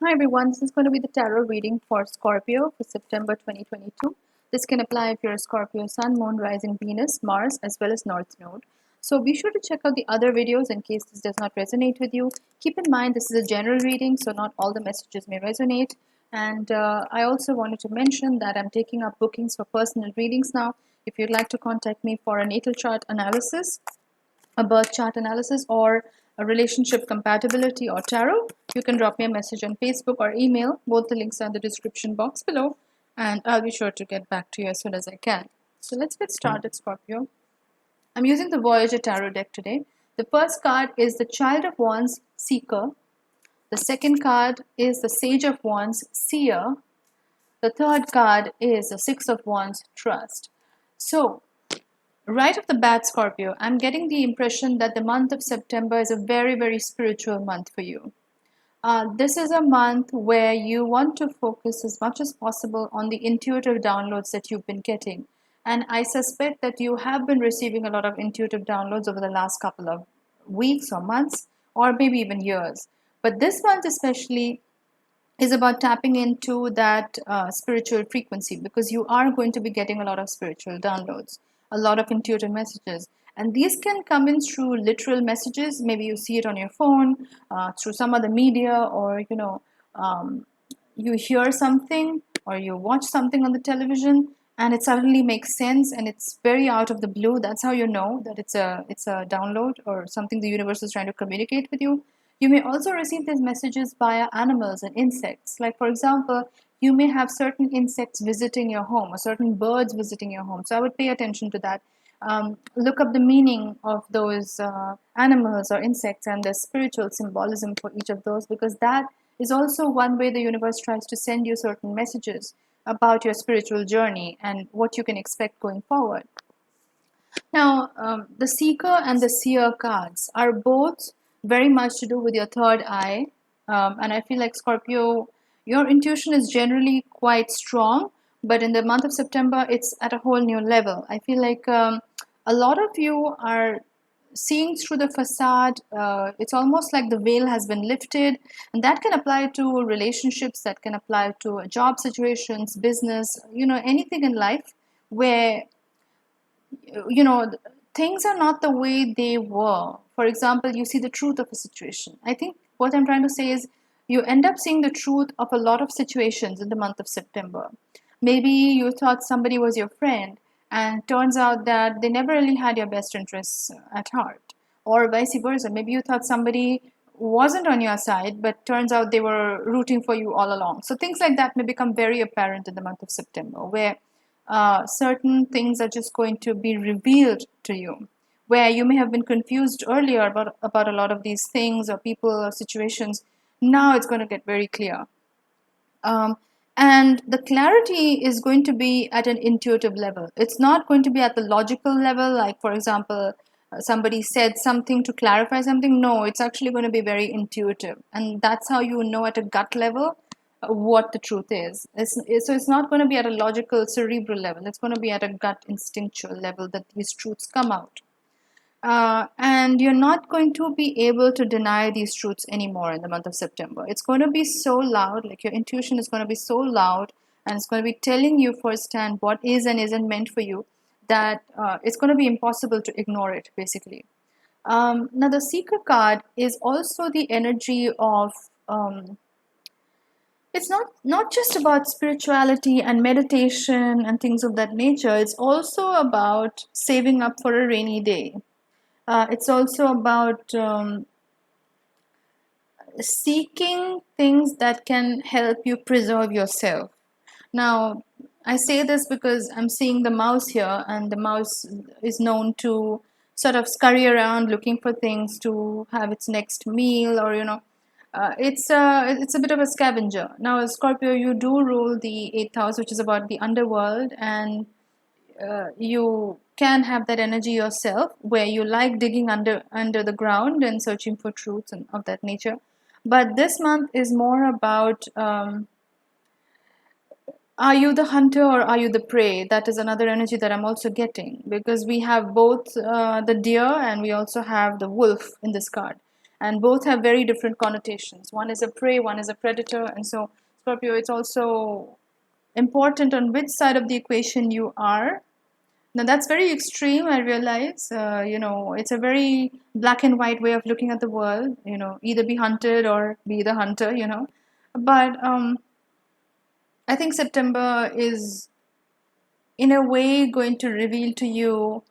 Hi everyone, this is going to be the tarot reading for Scorpio for September 2022. This can apply if you're a Scorpio Sun, Moon, Rising, Venus, Mars, as well as North Node. So be sure to check out the other videos in case this does not resonate with you. Keep in mind this is a general reading, so not all the messages may resonate. And I also wanted to mention that I'm taking up bookings for personal readings now. If you'd like to contact me for a natal chart analysis, a birth chart analysis, or a relationship compatibility or tarot, you can drop me a message on Facebook or email. Both the links are in the description box below, and I'll be sure to get back to you as soon as I can. So let's get started, Scorpio. I'm using the Voyager Tarot deck today. The first card is the Child of Wands, Seeker. The second card is the Sage of Wands, Seer. The third card is the Six of Wands, Trust. So right off the bat, Scorpio, I'm getting the impression that the month of September is a very, very spiritual month for you. This is a month where you want to focus as much as possible on the intuitive downloads that you've been getting. And I suspect that you have been receiving a lot of intuitive downloads over the last couple of weeks or months, or maybe even years. But this month, especially, is about tapping into that spiritual frequency, because you are going to be getting a lot of spiritual downloads, a lot of intuitive messages. And these can come in through literal messages. Maybe you see it on your phone, through some other media, or you hear something or you watch something on the television and it suddenly makes sense and it's very out of the blue. That's how you know that it's a download or something the universe is trying to communicate with you. You may also receive these messages via animals and insects. Like, for example, you may have certain insects visiting your home or certain birds visiting your home. So I would pay attention to that. Look up the meaning of those animals or insects and the spiritual symbolism for each of those, because that is also one way the universe tries to send you certain messages about your spiritual journey and what you can expect going forward. Now, the Seeker and the Seer cards are both very much to do with your third eye. And I feel like, Scorpio, your intuition is generally quite strong, but in the month of September, it's at a whole new level. I feel like a lot of you are seeing through the facade. It's almost like the veil has been lifted, and that can apply to relationships, that can apply to job situations, business, anything in life where things are not the way they were. For example, you see the truth of a situation. I think what I'm trying to say is you end up seeing the truth of a lot of situations in the month of September. Maybe you thought somebody was your friend, and turns out that they never really had your best interests at heart, or vice versa. Maybe you thought somebody wasn't on your side, but turns out they were rooting for you all along. So things like that may become very apparent in the month of September, where certain things are just going to be revealed to you, where you may have been confused earlier about a lot of these things or people or situations. Now it's going to get very clear. And the clarity is going to be at an intuitive level. It's not going to be at the logical level, like, for example, somebody said something to clarify something. No, it's actually going to be very intuitive. And that's how you know at a gut level what the truth is. So it's not going to be at a logical, cerebral level. It's going to be at a gut, instinctual level that these truths come out. And you're not going to be able to deny these truths anymore in the month of September. It's going to be so loud, like your intuition is going to be so loud, and it's going to be telling you firsthand what is and isn't meant for you, that it's going to be impossible to ignore it, basically. Now, the Seeker card is also the energy of it's not just about spirituality and meditation and things of that nature. It's also about saving up for a rainy day. It's also about seeking things that can help you preserve yourself. Now, I say this because I'm seeing the mouse here, and the mouse is known to sort of scurry around looking for things to have its next meal, or it's a bit of a scavenger. Now, Scorpio, you do rule the 8th house, which is about the underworld, and you can have that energy yourself, where you like digging under the ground and searching for truths and of that nature. But this month is more about are you the hunter or are you the prey? That is another energy that I'm also getting, because we have both the deer and we also have the wolf in this card. and both have very different connotations. One is a prey, one is a predator, and so Scorpio, it's also important on which side of the equation you are. Now that's very extreme, I realize. It's a very black and white way of looking at the world. Either be hunted or be the hunter. But I think September is, in a way, going to reveal to you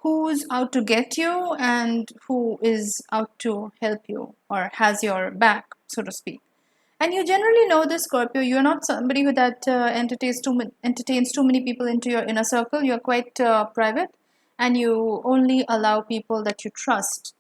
who's out to get you and who is out to help you or has your back, so to speak. And you generally know this, Scorpio. You're not somebody who that entertains too many people into your inner circle. You're quite private, and you only allow people that you trust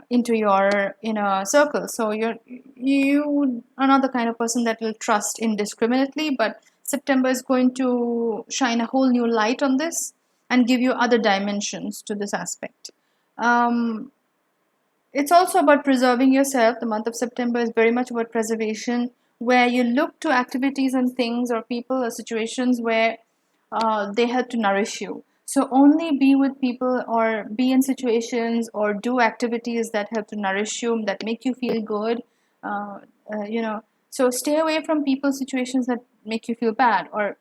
into your inner circle. So you are not the kind of person that will trust indiscriminately. But September is going to shine a whole new light on this and give you other dimensions to this aspect. It's also about preserving yourself. The month of September is very much about preservation, where you look to activities and things or people or situations where they help to nourish you. So only be with people or be in situations or do activities that help to nourish you, that make you feel good. Uh, so stay away from people, situations that make you feel bad or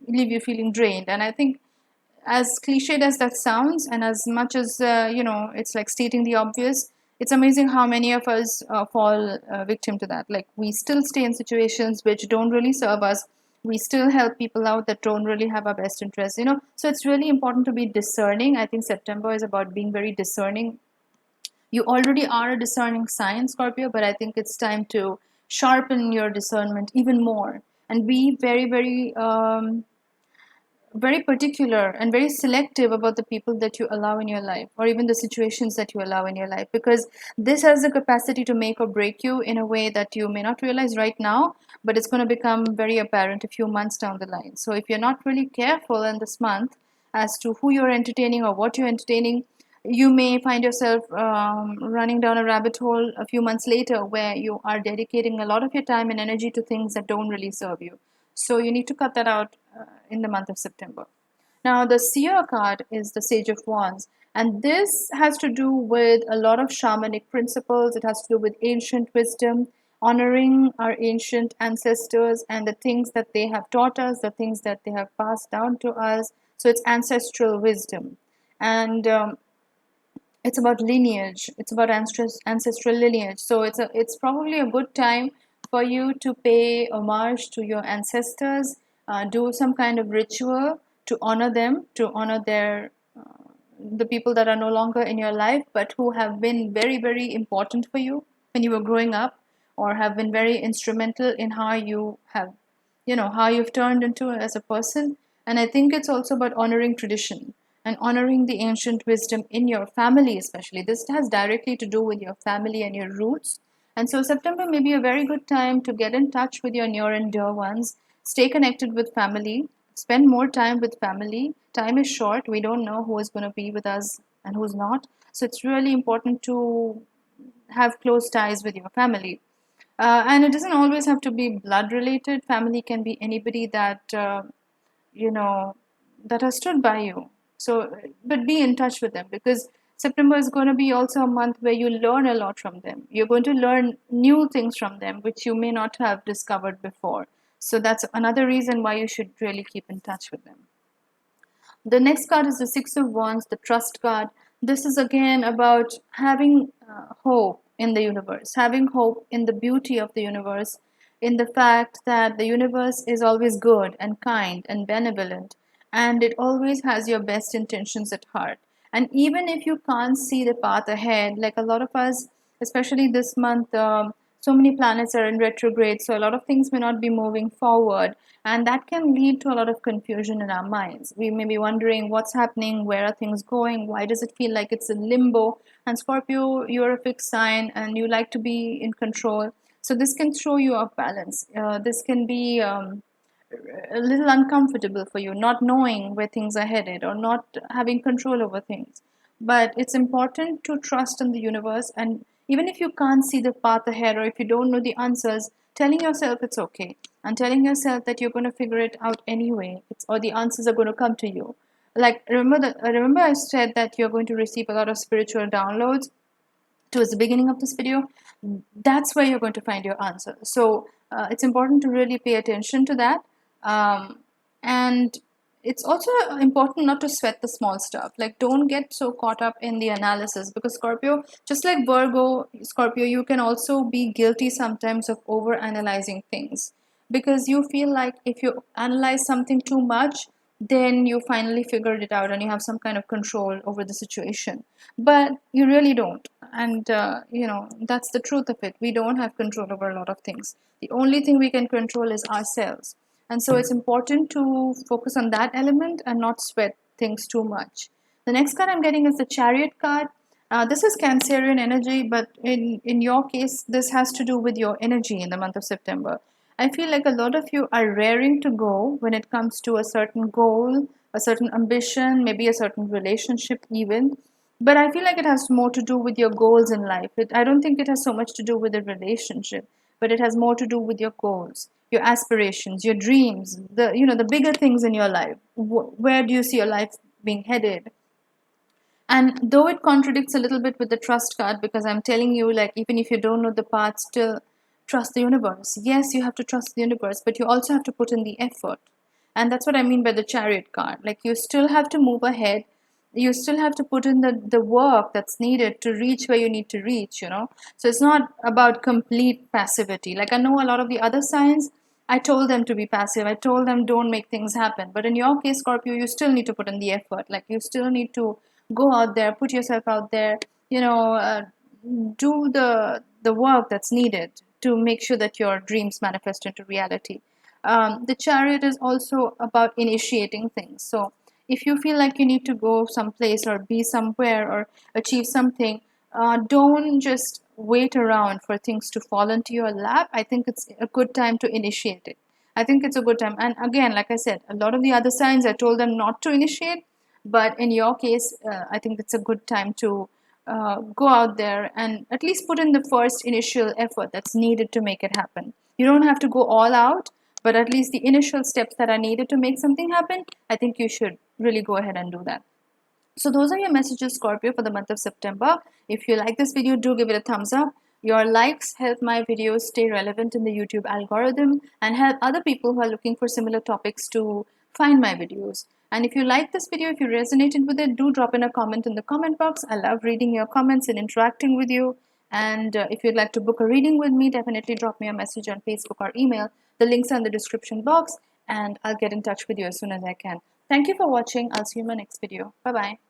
leave you feeling drained. And I think, as cliched as that sounds, and as much as it's like stating the obvious, it's amazing how many of us fall victim to that. Like, we still stay in situations which don't really serve us. We still help people out that don't really have our best interests. So it's really important to be discerning. I think September is about being very discerning. You already are a discerning sign, Scorpio, but I think it's time to sharpen your discernment even more and be very, very very particular and very selective about the people that you allow in your life, or even the situations that you allow in your life, because this has the capacity to make or break you in a way that you may not realize right now, but it's going to become very apparent a few months down the line. So if you're not really careful in this month as to who you're entertaining or what you're entertaining, you may find yourself running down a rabbit hole a few months later, where you are dedicating a lot of your time and energy to things that don't really serve you. So you need to cut that out in the month of September. Now, the Seer card is the Sage of Wands, and this has to do with a lot of shamanic principles. It has to do with ancient wisdom, honoring our ancient ancestors and the things that they have taught us, the things that they have passed down to us. So it's ancestral wisdom. And it's about lineage. It's about ancestral lineage. So it's probably a good time for you to pay homage to your ancestors, do some kind of ritual to honor them, to honor the people that are no longer in your life, but who have been very, very important for you when you were growing up, or have been very instrumental in how you have, how you've turned into as a person. And I think it's also about honoring tradition and honoring the ancient wisdom in your family, especially. This has directly to do with your family and your roots. And so September may be a very good time to get in touch with your near and dear ones, stay connected with family, spend more time with family. Time is short. We don't know who is going to be with us and who's not. So it's really important to have close ties with your family. And it doesn't always have to be blood related. Family can be anybody that, that has stood by you. So, but be in touch with them, because September is going to be also a month where you learn a lot from them. You're going to learn new things from them, which you may not have discovered before. So that's another reason why you should really keep in touch with them. The next card is the Six of Wands, the Trust card. This is again about having hope in the universe, having hope in the beauty of the universe, in the fact that the universe is always good and kind and benevolent, and it always has your best intentions at heart. And even if you can't see the path ahead, like a lot of us, especially this month, so many planets are in retrograde, so a lot of things may not be moving forward, and that can lead to a lot of confusion in our minds. We may be wondering what's happening, where are things going, why does it feel like it's in limbo? And Scorpio, you're a fixed sign and you like to be in control, so this can throw you off balance. This can be a little uncomfortable for you, not knowing where things are headed or not having control over things. But it's important to trust in the universe, and even if you can't see the path ahead or if you don't know the answers, telling yourself it's okay and telling yourself that you're going to figure it out anyway, or the answers are going to come to you. Like, remember I said that you're going to receive a lot of spiritual downloads. towards the beginning of this video, that's where you're going to find your answer. So it's important to really pay attention to that. And it's also important not to sweat the small stuff. Like, don't get so caught up in the analysis, because Scorpio, just like Virgo, Scorpio, you can also be guilty sometimes of over analyzing things, because you feel like if you analyze something too much, then you finally figured it out and you have some kind of control over the situation. But you really don't. And, that's the truth of it. We don't have control over a lot of things. The only thing we can control is ourselves. And so it's important to focus on that element and not sweat things too much. The next card I'm getting is the Chariot card. This is Cancerian energy, but in your case, this has to do with your energy in the month of September. I feel like a lot of you are raring to go when it comes to a certain goal, a certain ambition, maybe a certain relationship even. But I feel like it has more to do with your goals in life. I don't think it has so much to do with a relationship, but it has more to do with your goals, your aspirations, your dreams, the bigger things in your life. Where do you see your life being headed? And though it contradicts a little bit with the trust card, because I'm telling you, like, even if you don't know the path, still trust the universe. Yes, you have to trust the universe, but you also have to put in the effort. And that's what I mean by the Chariot card. Like, you still have to move ahead. You still have to put in the work that's needed to reach where you need to reach, So it's not about complete passivity. Like, I know a lot of the other signs, I told them to be passive. I told them don't make things happen. But in your case, Scorpio, you still need to put in the effort. Like, you still need to go out there, put yourself out there, do the work that's needed to make sure that your dreams manifest into reality. The Chariot is also about initiating things. So if you feel like you need to go someplace or be somewhere or achieve something, don't just wait around for things to fall into your lap. I think it's a good time to initiate it. I think it's a good time. And again, like I said, a lot of the other signs, I told them not to initiate. But in your case, I think it's a good time to go out there and at least put in the first initial effort that's needed to make it happen. You don't have to go all out, but at least the initial steps that are needed to make something happen, I think you should really go ahead and do that. So those are your messages, Scorpio, for the month of September. If you like this video, do give it a thumbs up. Your likes help my videos stay relevant in the YouTube algorithm and help other people who are looking for similar topics to find my videos. And if you like this video, if you resonated with it, do drop in a comment in the comment box. I love reading your comments and interacting with you. And if you'd like to book a reading with me, definitely drop me a message on Facebook or email. The links are in the description box, and I'll get in touch with you as soon as I can. Thank you for watching. I'll see you in my next video. Bye-bye.